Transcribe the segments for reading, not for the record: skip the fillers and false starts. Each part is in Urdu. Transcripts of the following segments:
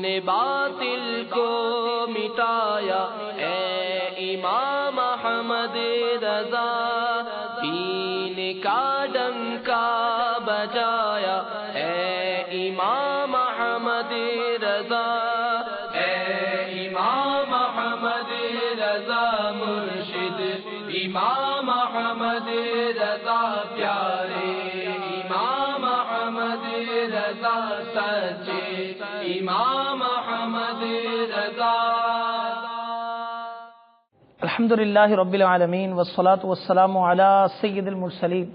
نے باطل کو مٹایا اے امام احمد رضا، دین کا ڈنکا بجایا اے امام احمد رضا، اے امام احمد رضا مرشد، امام احمد رضا پیارے، امام احمد رضا سچے، امام احمد رضا۔ الحمدللہ رب العالمین والصلاة والسلام علی سید المرسلین،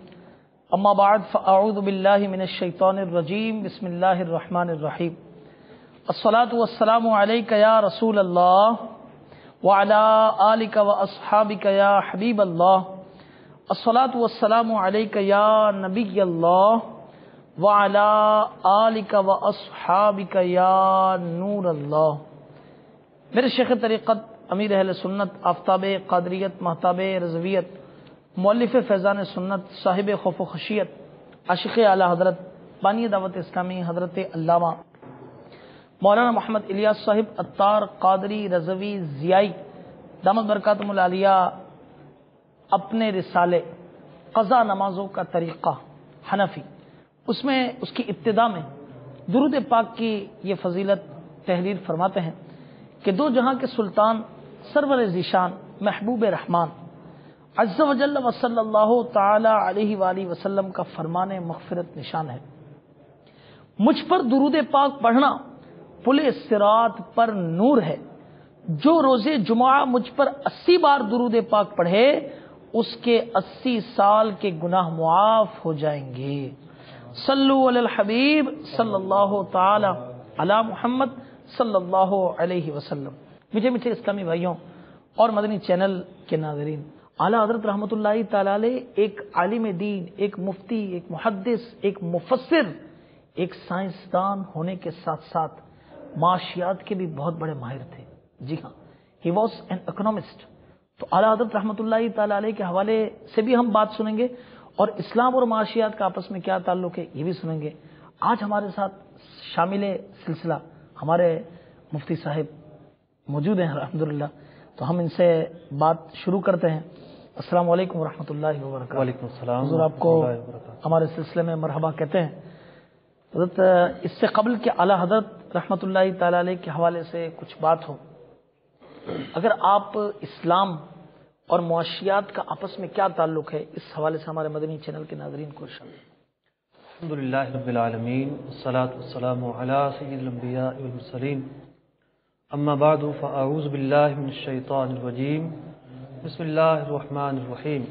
اما بعد فاعوذ باللہ من الشیطان الرجیم، بسم اللہ الرحمن الرحیم۔ الصلاة والسلام علیک یا رسول اللہ وعلی آلک واصحابک یا حبیب اللہ، الصلاة والسلام علیک یا نبی اللہ وعلی آلک واصحابک یا نور اللہ۔ میرے شیخ طریقت، امیر اہل سنت، آفتاب قادریت، مہتاب رضویت، مؤلف فیضان سنت، صاحب خوف و خشیت، عاشق اعلیٰ حضرت، بانی دعوت اسلامی حضرت علامہ مولانا محمد الیاس صاحب عطار قادری رضوی ضیائی دامت برکاتہم العالیہ اپنے رسالے قضا نمازوں کا طریقہ حنفی، اس میں اس کی ابتدا میں درود پاک کی یہ فضیلت تحریر فرماتے ہیں کہ دو جہاں کے سلطان سرور ذیشان محبوب رحمان عز و جل و صلی اللہ تعالی علیہ وآلہ وسلم کا فرمان مغفرت نشان ہے، مجھ پر درود پاک پڑھنا پل صراط پر نور ہے، جو روز جمعہ مجھ پر 80 بار درود پاک پڑھے اس کے 80 سال کے گناہ معاف ہو جائیں گے۔ صلو علی الحبیب صلی اللہ تعالی علی محمد صلی اللہ علیہ وسلم۔ میٹھے اسلامی بھائیوں اور مدنی چینل کے ناظرین، اعلیٰ حضرت رحمۃ اللہ تعالی علیہ ایک عالم دین، ایک مفتی، ایک محدث، ایک مفسر، ایک سائنسدان ہونے کے ساتھ ساتھ معاشیات کے بھی بہت بڑے ماہر تھے۔ جی ہاں، ہی واز این اکنامسٹ۔ تو اعلیٰ حضرت رحمۃ اللہ تعالی علیہ کے حوالے سے بھی ہم بات سنیں گے، اور اسلام اور معاشیات کا آپس میں کیا تعلق ہے یہ بھی سنیں گے۔ آج ہمارے ساتھ شامل سلسلہ ہمارے مفتی صاحب موجود ہیں الحمدللہ، تو ہم ان سے بات شروع کرتے ہیں۔ السلام علیکم ورحمۃ اللہ وبرکاتہ۔ وعلیکم السلام حضور، آپ کو ہمارے سلسلے میں مرحبا کہتے ہیں۔ حضرت، اس سے قبل کہ اعلیٰ حضرت رحمۃ اللہ تعالی علیہ کے حوالے سے کچھ بات ہو، اگر آپ اسلام اور معاشیات کا آپس میں کیا تعلق ہے اس حوالے سے ہمارے مدنی چینل کے ناظرین کو ارشاد۔ الحمدللہ رب العالمین والصلاة والسلام علی سید الانبیاء والمرسلین، اما بعد فاعوذ باللہ من الشیطان الرجیم، بسم اللہ الرحمن الرحیم۔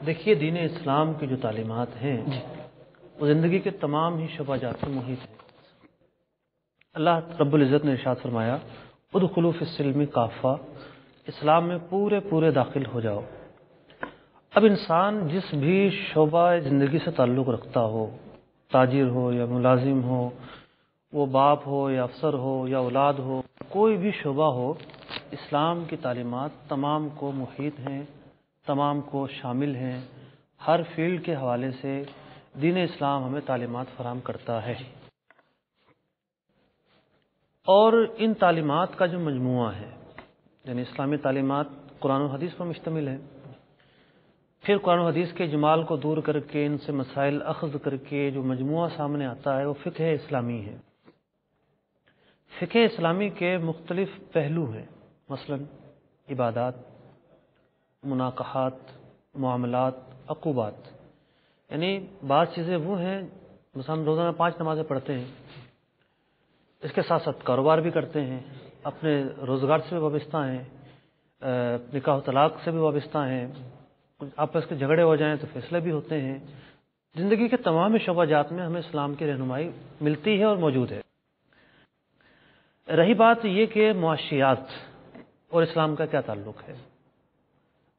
دیکھیے، دین اسلام کی جو تعلیمات ہیں وہ زندگی کے تمام ہی شعبہ جات سے محیط ہیں۔ اللہ رب العزت نے ارشاد فرمایا، ادخلوا فی السلم کافہ، اسلام میں پورے داخل ہو جاؤ۔ اب انسان جس بھی شعبہ زندگی سے تعلق رکھتا ہو، تاجر ہو یا ملازم ہو، وہ باپ ہو یا افسر ہو یا اولاد ہو، کوئی بھی شعبہ ہو، اسلام کی تعلیمات تمام کو محیط ہیں، تمام کو شامل ہیں۔ ہر فیلڈ کے حوالے سے دین اسلام ہمیں تعلیمات فراہم کرتا ہے، اور ان تعلیمات کا جو مجموعہ ہے، یعنی اسلامی تعلیمات قرآن و حدیث پر مشتمل ہے، پھر قرآن و حدیث کے اجمال کو دور کر کے ان سے مسائل اخذ کر کے جو مجموعہ سامنے آتا ہے وہ فقہ اسلامی ہے۔ فقہ اسلامی کے مختلف پہلو ہیں، مثلا عبادات، مناقحات، معاملات، عقوبات، یعنی بعض چیزیں وہ ہیں، مثلا روزانہ 5 نمازیں پڑھتے ہیں، اس کے ساتھ ساتھ کاروبار بھی کرتے ہیں، اپنے روزگار سے بھی وابستہ ہیں، نکاح و طلاق سے بھی وابستہ ہیں، آپس کے جھگڑے ہو جائیں تو فیصلے بھی ہوتے ہیں۔ زندگی کے تمام شعبہ جات میں ہمیں اسلام کی رہنمائی ملتی ہے اور موجود ہے۔ رہی بات یہ کہ معاشیات اور اسلام کا کیا تعلق ہے،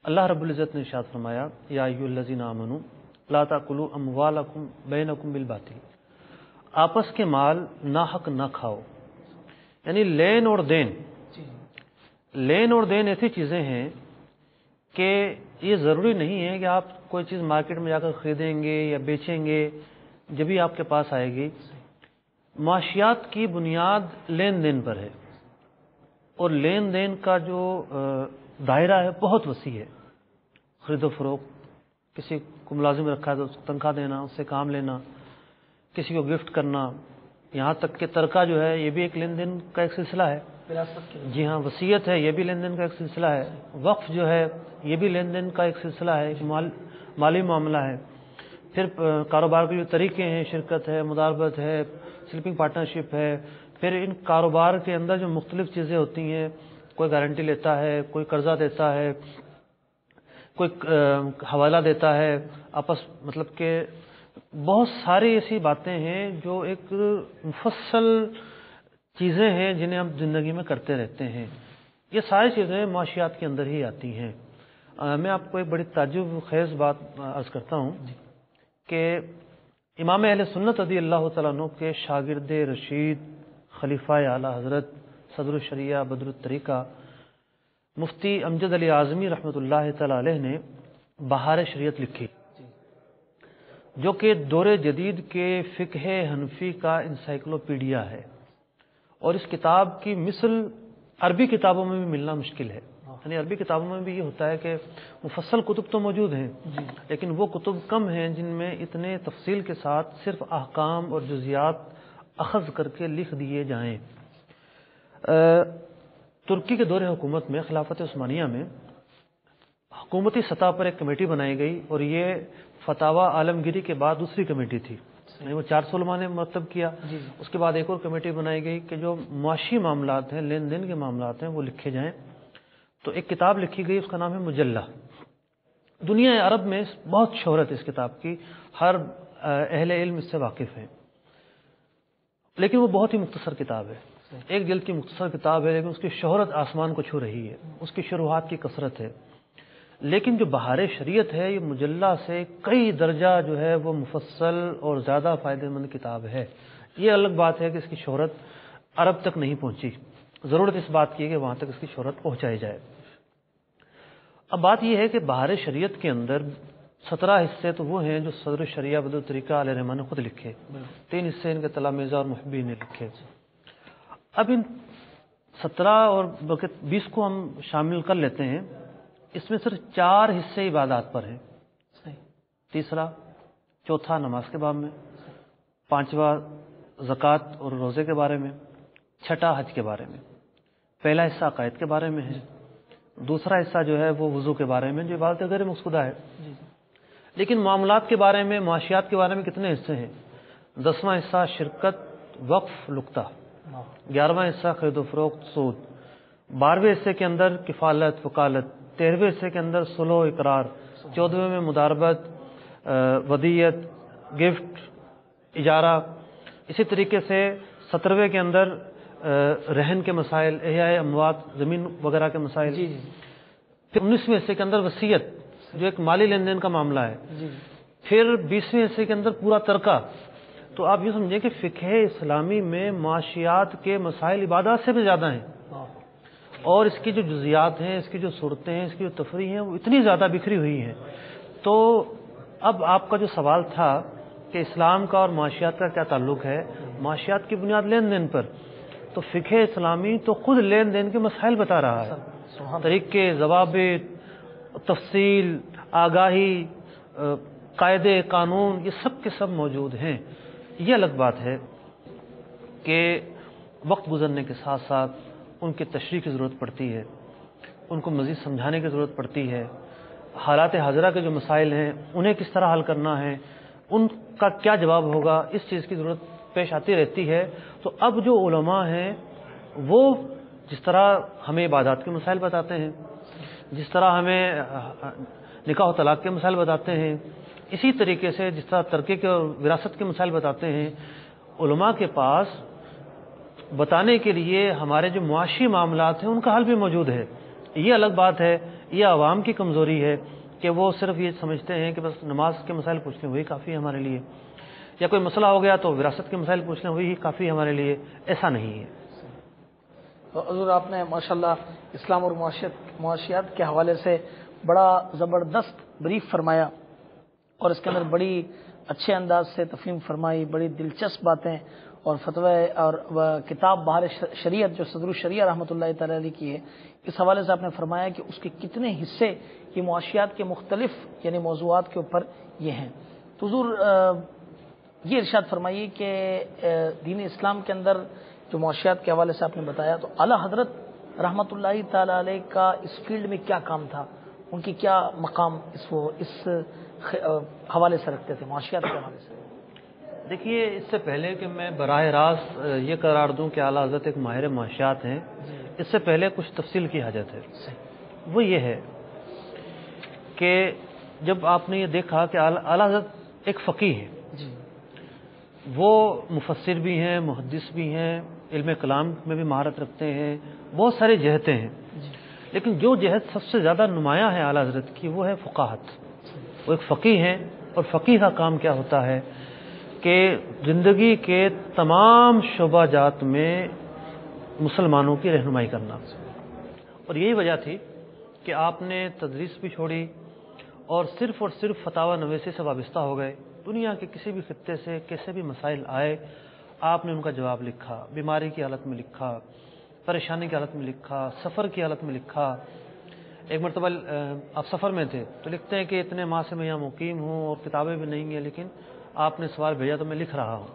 اللہ رب العزت نے ارشاد فرمایا، یا ایھا الذین آمنوا لا تاکلوا اموالکم بینکم بالباطل، آپس کے مال ناحق نہ کھاؤ۔ یعنی لین اور دین ایسی چیزیں ہیں کہ یہ ضروری نہیں ہے کہ آپ کوئی چیز مارکیٹ میں جا کر خریدیں گے یا بیچیں گے جبھی آپ کے پاس آئے گی۔ معاشیات کی بنیاد لین دین پر ہے، اور لین دین کا جو دائرہ ہے بہت وسیع ہے۔ خرید و فروخت، کسی کو ملازم رکھا ہے تو اس کو تنخواہ دینا، اس سے کام لینا، کسی کو گفٹ کرنا، یہاں تک کہ ترکہ جو ہے یہ بھی ایک لین دین کا ایک سلسلہ ہے۔ جی ہاں، وصیت ہے، یہ بھی لین دین کا ایک سلسلہ ہے۔ وقف جو ہے یہ بھی لین دین کا ایک سلسلہ ہے، ایک مالی معاملہ ہے۔ پھر کاروبار کے جو طریقے ہیں، شرکت ہے، مداربت ہے، سلیپنگ پارٹنرشپ ہے۔ پھر ان کاروبار کے اندر جو مختلف چیزیں ہوتی ہیں، کوئی گارنٹی لیتا ہے، کوئی قرضہ دیتا ہے، کوئی حوالہ دیتا ہے، مطلب کہ بہت ساری ایسی باتیں ہیں جو ایک مفصل چیزیں ہیں جنہیں ہم زندگی میں کرتے رہتے ہیں۔ یہ ساری چیزیں معاشیات کے اندر ہی آتی ہیں۔ میں آپ کو ایک بڑی تعجب خیز بات عرض کرتا ہوں کہ امام اہل سنت رضی اللہ تعالیٰ عنہ کے شاگرد رشید خلیفہ اعلیٰ حضرت صدر الشریعہ بدر الطریقہ مفتی امجد علی اعظمی رحمۃ اللہ تعالیٰ علیہ نے بہار شریعت لکھی، جو کہ دور جدید کے فقہ حنفی کا انسائکلوپیڈیا ہے، اور اس کتاب کی مثل عربی کتابوں میں بھی ملنا مشکل ہے۔ یعنی عربی کتابوں میں بھی یہ ہوتا ہے کہ مفصل کتب تو موجود ہیں، لیکن وہ کتب کم ہیں جن میں اتنے تفصیل کے ساتھ صرف احکام اور جزیات اخذ کر کے لکھ دیے جائیں۔ ترکی کے دور حکومت میں، خلافت عثمانیہ میں، حکومتی سطح پر ایک کمیٹی بنائی گئی، اور یہ فتاوی عالمگیری کے بعد دوسری کمیٹی تھی۔ یعنی وہ 400 علماء نے مرتب کیا، اس کے بعد ایک اور کمیٹی بنائی گئی کہ جو معاشی معاملات ہیں، لین دین کے معاملات ہیں، وہ لکھے جائیں۔ تو ایک کتاب لکھی گئی، اس کا نام ہے مجلہ۔ دنیا عرب میں بہت شہرت ہے اس کتاب کی، ہر اہل علم اس سے واقف ہیں، لیکن وہ بہت ہی مختصر کتاب ہے، ایک جلد کی مختصر کتاب ہے، لیکن اس کی شہرت آسمان کو چھو رہی ہے، اس کی شروحات کی کثرت ہے۔ لیکن جو بہار شریعت ہے، یہ مجلہ سے کئی درجہ جو ہے وہ مفصل اور زیادہ فائدہ مند کتاب ہے۔ یہ الگ بات ہے کہ اس کی شہرت عرب تک نہیں پہنچی، ضرورت اس بات کی ہے کہ وہاں تک اس کی شہرت پہنچائی جائے۔ اب بات یہ ہے کہ بہار شریعت کے اندر 17 حصے تو وہ ہیں جو صدر الشریعہ بدر الطریقہ علیہ الرحمٰن نے خود لکھے، 3 حصے ان کے تلامذہ اور محبین نے لکھے۔ اب ان 17 اور بلکہ 20 کو ہم شامل کر لیتے ہیں، اس میں صرف 4 حصے عبادات پر ہیں، تیسرا چوتھا نماز کے باب میں، پانچواں زکوٰۃ اور روزے کے بارے میں، چھٹا حج کے بارے میں۔ پہلا حصہ عقائد کے بارے میں ہے، دوسرا حصہ جو ہے وہ وضو کے بارے میں، جو عبادت غیر مقصودہ ہے۔ لیکن معاملات کے بارے میں، معاشیات کے بارے میں کتنے حصے ہیں؟ 10واں حصہ شرکت، وقف، لقطہ، 11واں حصہ خرید و فروخت، سود، 12ویں حصے کے اندر کفالت، وکالت، 13ویں حصے کے اندر صلح و اقرار، 14ویں میں مداربت، ودیت، گفٹ، اجارہ، اسی طریقے سے 17ویں کے اندر رہن کے مسائل، احیاء اموات، زمین وغیرہ کے مسائل، پھر 19ویں حصے کے اندر وصیت جو ایک مالی لین دین کا معاملہ ہے، پھر 20ویں حصے کے اندر پورا ترکہ۔ تو آپ یہ سمجھیں کہ فقہ اسلامی میں معاشیات کے مسائل عبادات سے بھی زیادہ ہیں، اور اس کی جو جزیات ہیں، اس کی جو صورتیں ہیں، اس کی جو تفریح ہیں، وہ اتنی زیادہ بکھری ہوئی ہیں۔ تو اب آپ کا جو سوال تھا کہ اسلام کا اور معاشیات کا کیا تعلق ہے، معاشیات کی بنیاد لین دین پر، تو فقہ اسلامی تو خود لین دین کے مسائل بتا رہا ہے، طریقے، ضوابط، تفصیل، آگاہی، قاعدے، قانون، یہ سب کے سب موجود ہیں۔ یہ الگ بات ہے کہ وقت گزرنے کے ساتھ ساتھ ان کی تشریح کی ضرورت پڑتی ہے، ان کو مزید سمجھانے کی ضرورت پڑتی ہے، حالات حاضرہ کے جو مسائل ہیں انہیں کس طرح حل کرنا ہے، ان کا کیا جواب ہوگا، اس چیز کی ضرورت پیش آتی رہتی ہے۔ تو اب جو علماء ہیں وہ جس طرح ہمیں عبادات کے مسائل بتاتے ہیں، جس طرح ہمیں نکاح و طلاق کے مسائل بتاتے ہیں، اسی طریقے سے جس طرح ترکے کے اور وراثت کے مسائل بتاتے ہیں، علماء کے پاس بتانے کے لیے ہمارے جو معاشی معاملات ہیں ان کا حل بھی موجود ہے۔ یہ الگ بات ہے، یہ عوام کی کمزوری ہے کہ وہ صرف یہ سمجھتے ہیں کہ بس نماز کے مسائل پوچھ لیں وہی کافی ہے ہمارے لیے، یا کوئی مسئلہ ہو گیا تو وراثت کے مسائل پوچھ لیں وہی کافی ہے ہمارے لیے۔ ایسا نہیں ہے۔ حضور آپ نے ماشاءاللہ اسلام اور معاشیات کے حوالے سے بڑا زبردست بریف فرمایا، اور اس کے اندر بڑی اچھے انداز سے تفہیم فرمائی، بڑی دلچسپ باتیں اور فتوی اور کتاب بہار شریعت جو صدر الشریعہ رحمۃ اللہ تعالی علیہ کی ہے، اس حوالے سے آپ نے فرمایا کہ اس کے کتنے حصے یہ معاشیات کے مختلف یعنی موضوعات کے اوپر یہ ہیں. تو حضور یہ ارشاد فرمائیے کہ دین اسلام کے اندر جو معاشیات کے حوالے سے آپ نے بتایا، تو اعلیٰ حضرت رحمۃ اللہ تعالی علیہ کا اس فیلڈ میں کیا کام تھا، ان کی کیا مقام اس حوالے سے رکھتے تھے، معاشیات کے حوالے سے؟ دیکھیے، اس سے پہلے کہ میں براہ راست یہ قرار دوں کہ اعلیٰ حضرت ایک ماہر معاشیات ہیں، اس سے پہلے کچھ تفصیل کی حاجت ہے. وہ یہ ہے کہ جب آپ نے یہ دیکھا کہ اعلیٰ حضرت ایک فقیہ ہے، وہ مفسر بھی ہیں، محدث بھی ہیں، علم کلام میں بھی مہارت رکھتے ہیں، بہت سارے جہتیں ہیں، لیکن جو جہت سب سے زیادہ نمایاں ہے اعلیٰ حضرت کی وہ ہے فقاہت. وہ ایک فقیہ ہیں، اور فقیہ کا کام کیا ہوتا ہے کہ زندگی کے تمام شعبہ جات میں مسلمانوں کی رہنمائی کرنا. اور یہی وجہ تھی کہ آپ نے تدریس بھی چھوڑی اور صرف فتاوی نویسی سے وابستہ ہو گئے. دنیا کے کسی بھی خطے سے کیسے بھی مسائل آئے، آپ نے ان کا جواب لکھا، بیماری کی حالت میں لکھا، پریشانی کی حالت میں لکھا، سفر کی حالت میں لکھا. ایک مرتبہ آپ سفر میں تھے تو لکھتے ہیں کہ اتنے ماہ سے میں یہاں مقیم ہوں اور کتابیں بھی نہیں ہیں، لیکن آپ نے سوال بھیجا تو میں لکھ رہا ہوں.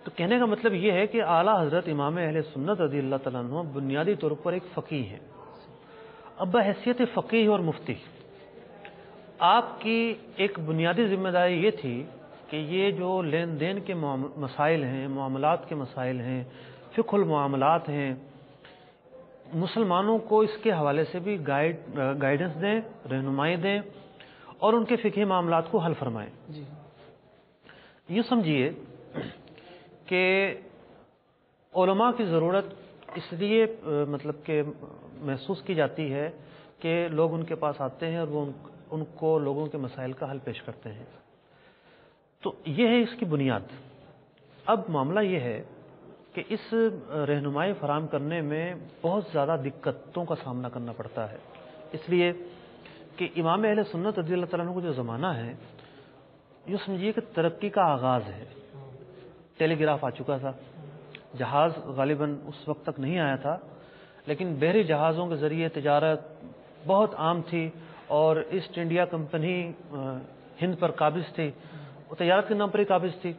تو کہنے کا مطلب یہ ہے کہ اعلیٰ حضرت امام اہل سنت رضی اللہ تعالیٰ عنہ بنیادی طور پر ایک فقیہ ہیں. اب بحیثیت فقیہ اور مفتی آپ کی ایک بنیادی ذمہ داری یہ تھی کہ یہ جو لین دین کے مسائل ہیں، معاملات کے مسائل ہیں، فقہ المعاملات ہیں، مسلمانوں کو اس کے حوالے سے بھی گائیڈنس دیں، رہنمائی دیں اور ان کے فقہی معاملات کو حل فرمائیں. یہ سمجھیے کہ علماء کی ضرورت اس لیے مطلب کہ محسوس کی جاتی ہے کہ لوگ ان کے پاس آتے ہیں اور وہ ان کو لوگوں کے مسائل کا حل پیش کرتے ہیں. تو یہ ہے اس کی بنیاد. اب معاملہ یہ ہے کہ اس رہنمائی فراہم کرنے میں بہت زیادہ دقتوں کا سامنا کرنا پڑتا ہے، اس لیے کہ امام اہل سنت رضی اللہ تعالیٰ عنہ کو جو زمانہ ہے، یہ سمجھیے کہ ترقی کا آغاز ہے. ٹیلی گراف آ چکا تھا، جہاز غالباً اس وقت تک نہیں آیا تھا، لیکن بحری جہازوں کے ذریعے تجارت بہت عام تھی، اور ایسٹ انڈیا کمپنی ہند پر قابض تھی، وہ تجارت کے نام پر ہی قابض تھی.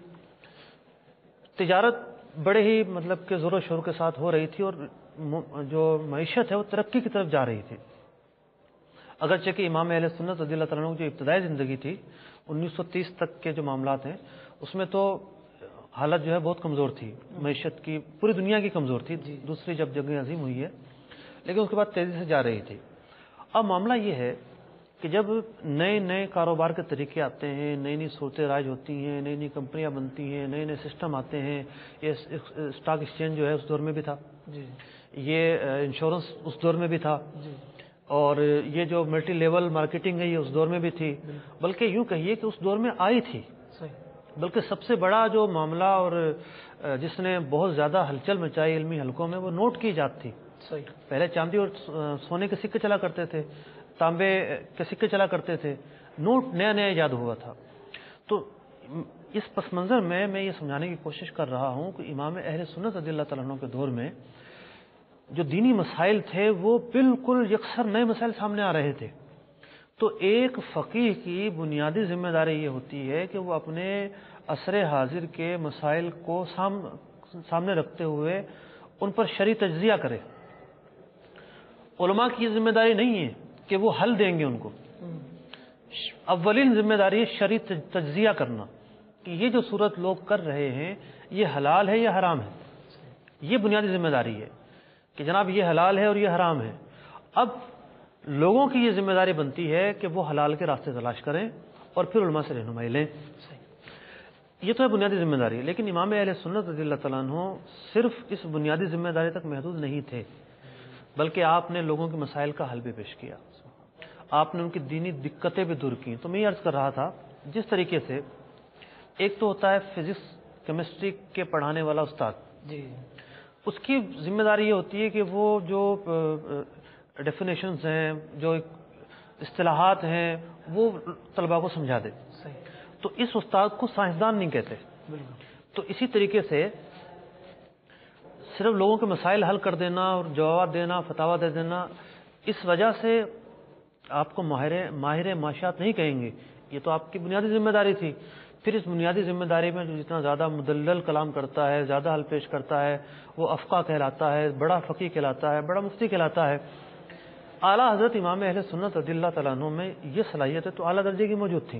تجارت بڑے ہی مطلب کہ زور و شور کے ساتھ ہو رہی تھی، اور جو معیشت ہے وہ ترقی کی طرف جا رہی تھی. اگرچہ کہ امام اہل سنت رضی اللہ تعالیٰ عنہ کی جو ابتدائی زندگی تھی 1930 تک کے جو معاملات ہیں اس میں تو حالت جو ہے بہت کمزور تھی، معیشت کی پوری دنیا کی کمزور تھی. دوسری جب جنگ عظیم ہوئی ہے، لیکن اس کے بعد تیزی سے جا رہی تھی. اب معاملہ یہ ہے کہ جب نئے کاروبار کے طریقے آتے ہیں، نئی صورتیں رائج ہوتی ہیں، نئی کمپنیاں بنتی ہیں، نئے سسٹم آتے ہیں. یہ اسٹاک ایکسچینج جو ہے اس دور میں بھی تھا، یہ انشورنس اس دور میں بھی تھا، اور یہ جو ملٹی لیول مارکیٹنگ ہے یہ اس دور میں بھی تھی. بلکہ یوں کہیے کہ اس دور میں آئی تھی. بلکہ سب سے بڑا جو معاملہ اور جس نے بہت زیادہ ہلچل مچائی علمی حلقوں میں، وہ نوٹ کی ایجاد تھی. پہلے چاندی اور سونے کے سکے چلا کرتے تھے، تانبے کے سکے چلا کرتے تھے، نوٹ نیا ایجاد ہوا تھا. تو اس پس منظر میں یہ سمجھانے کی کوشش کر رہا ہوں کہ امام اہل سنت رضی اللہ تعالیٰ عنہ کے دور میں جو دینی مسائل تھے وہ بالکل یکسر نئے مسائل سامنے آ رہے تھے. تو ایک فقیہ کی بنیادی ذمہ داری یہ ہوتی ہے کہ وہ اپنے عصر حاضر کے مسائل کو سامنے رکھتے ہوئے ان پر شرعی تجزیہ کرے. علماء کی یہ ذمہ داری نہیں ہے کہ وہ حل دیں گے ان کو. اولین ذمہ داری ہے شرعی تجزیہ کرنا کہ یہ جو صورت لوگ کر رہے ہیں یہ حلال ہے یا حرام ہے. یہ بنیادی ذمہ داری ہے کہ جناب یہ حلال ہے اور یہ حرام ہے. اب لوگوں کی یہ ذمہ داری بنتی ہے کہ وہ حلال کے راستے تلاش کریں اور پھر علماء سے رہنمائی لیں. یہ تو ہے بنیادی ذمہ داری. لیکن امام اہل سنت رضی اللہ تعالیٰ عنہ صرف اس بنیادی ذمہ داری تک محدود نہیں تھے، بلکہ آپ نے لوگوں کے مسائل کا حل بھی پیش کیا. آپ نے ان کی دینی دقتیں بھی دور کی. تو میں یہ عرض کر رہا تھا جس طریقے سے ایک تو ہوتا ہے فزکس کیمسٹری کے پڑھانے والا استاد، اس کی ذمہ داری یہ ہوتی ہے کہ وہ جو ڈیفینیشنز ہیں، جو اصطلاحات ہیں، وہ طلباء کو سمجھا دے. تو اس استاد کو سائنسدان نہیں کہتے. تو تو اسی طریقے سے صرف لوگوں کے مسائل حل کر دینا اور جواب دینا، فتاویٰ دے دینا، اس وجہ سے آپ کو ماہر معاشیات نہیں کہیں گے. یہ تو آپ کی بنیادی ذمہ داری تھی. پھر اس بنیادی ذمہ داری میں جو جتنا زیادہ مدلل کلام کرتا ہے، زیادہ حل پیش کرتا ہے، وہ افقہ کہلاتا ہے، بڑا فقیہ کہلاتا ہے، بڑا مفتی کہلاتا ہے. اعلیٰ حضرت امام اہل سنت رضی اللہ تعالیٰ عنہ میں یہ صلاحیتیں تو اعلیٰ درجے کی موجود تھیں،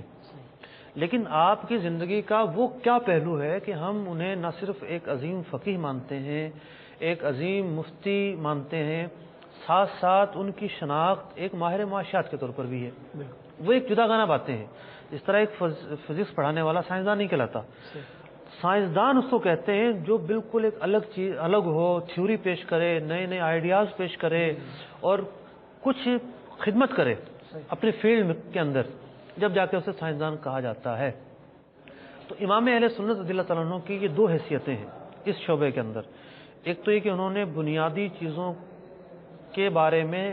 لیکن آپ کی زندگی کا وہ کیا پہلو ہے کہ ہم انہیں نہ صرف ایک عظیم فقیہ مانتے ہیں، ایک عظیم مفتی مانتے ہیں، ساتھ ساتھ ان کی شناخت ایک ماہر معاشیات کے طور پر بھی ہے. وہ ایک جدا گانا باتیں ہیں. جس طرح ایک فزکس پڑھانے والا سائنسدان نہیں کہلاتا. سائنسدان اس کو کہتے ہیں جو بالکل ایک الگ ہو، تھیوری پیش کرے، نئے نئے آئیڈیاز پیش کرے اور کچھ خدمت کرے اپنے فیلڈ کے اندر، جب جا کے اسے سائنسدان کہا جاتا ہے. تو امام اہل سنت رضی اللہ تعالیٰ عنہ کی یہ دو حیثیتیں ہیں اس شعبے کے اندر. ایک تو یہ کہ انہوں نے بنیادی چیزوں کے بارے میں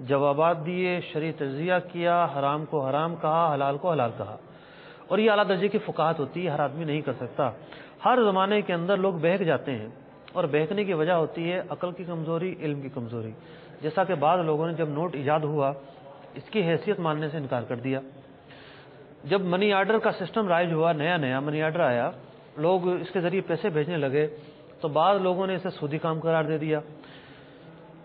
جوابات دیے، شرعی تجزیہ کیا، حرام کو حرام کہا، حلال کو حلال کہا. اور یہ اعلیٰ درجے کی فقاہت ہوتی ہے، ہر آدمی نہیں کر سکتا. ہر زمانے کے اندر لوگ بہک جاتے ہیں، اور بہکنے کی وجہ ہوتی ہے عقل کی کمزوری، علم کی کمزوری. جیسا کہ بعض لوگوں نے جب نوٹ ایجاد ہوا اس کی حیثیت ماننے سے انکار کر دیا. جب منی آرڈر کا سسٹم رائج ہوا، نیا منی آرڈر آیا، لوگ اس کے ذریعے پیسے بھیجنے لگے، تو بعض لوگوں نے اسے سودی کام قرار دے دیا.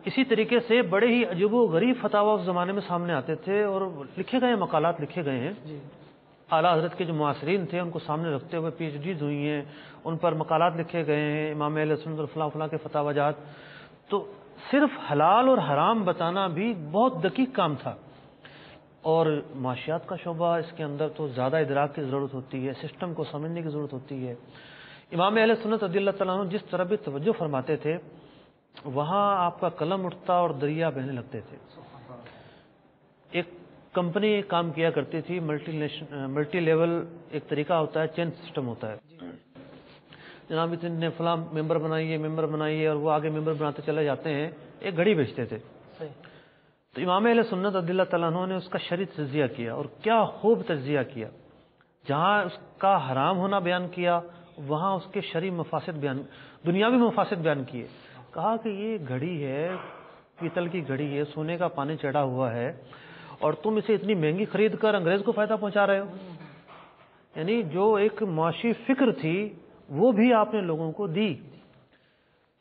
اسی طریقے سے بڑے ہی عجیب و غریب فتاویٰ اس زمانے میں سامنے آتے تھے، اور لکھے گئے مقالات لکھے گئے ہیں. اعلیٰ حضرت کے جو معاصرین تھے ان کو سامنے رکھتے ہوئے پی ایچ ڈیز ہوئی ہیں، ان پر مقالات لکھے گئے ہیں، امام اہل سنت اور فلاں فلاں کے فتاویٰ جات. تو صرف حلال اور حرام بتانا بھی بہت دقیق کام تھا. اور معاشیات کا شعبہ، اس کے اندر تو زیادہ ادراک کی ضرورت ہوتی ہے، سسٹم کو سمجھنے کی ضرورت ہوتی ہے. امام اہل سنت رضی اللہ تعالیٰ عنہ جس طرح بھی توجہ فرماتے تھے، وہاں آپ کا قلم اٹھتا اور دریا بہنے لگتے تھے. ایک کمپنی کام کیا کرتی تھی، ملٹی لیول ایک طریقہ ہوتا ہے، چین سسٹم ہوتا ہے. جناب اتنے نے فلاں ممبر بنائیے اور وہ آگے ممبر بناتے چلے جاتے ہیں. ایک گھڑی بیچتے تھے. تو امام اہل سنت رضی اللہ تعالیٰ عنہ نے اس کا شرعی تجزیہ کیا، اور کیا خوب تجزیہ کیا. جہاں اس کا حرام ہونا بیان کیا، وہاں اس کے شرعی مفاسد دنیاوی مفاسد بیان کیے. کہا کہ یہ گھڑی ہے، پیتل کی گھڑی ہے، سونے کا پانی چڑھا ہوا ہے، اور تم اسے اتنی مہنگی خرید کر انگریز کو فائدہ پہنچا رہے ہو. یعنی جو ایک معاشی فکر تھی وہ بھی آپ نے لوگوں کو دی.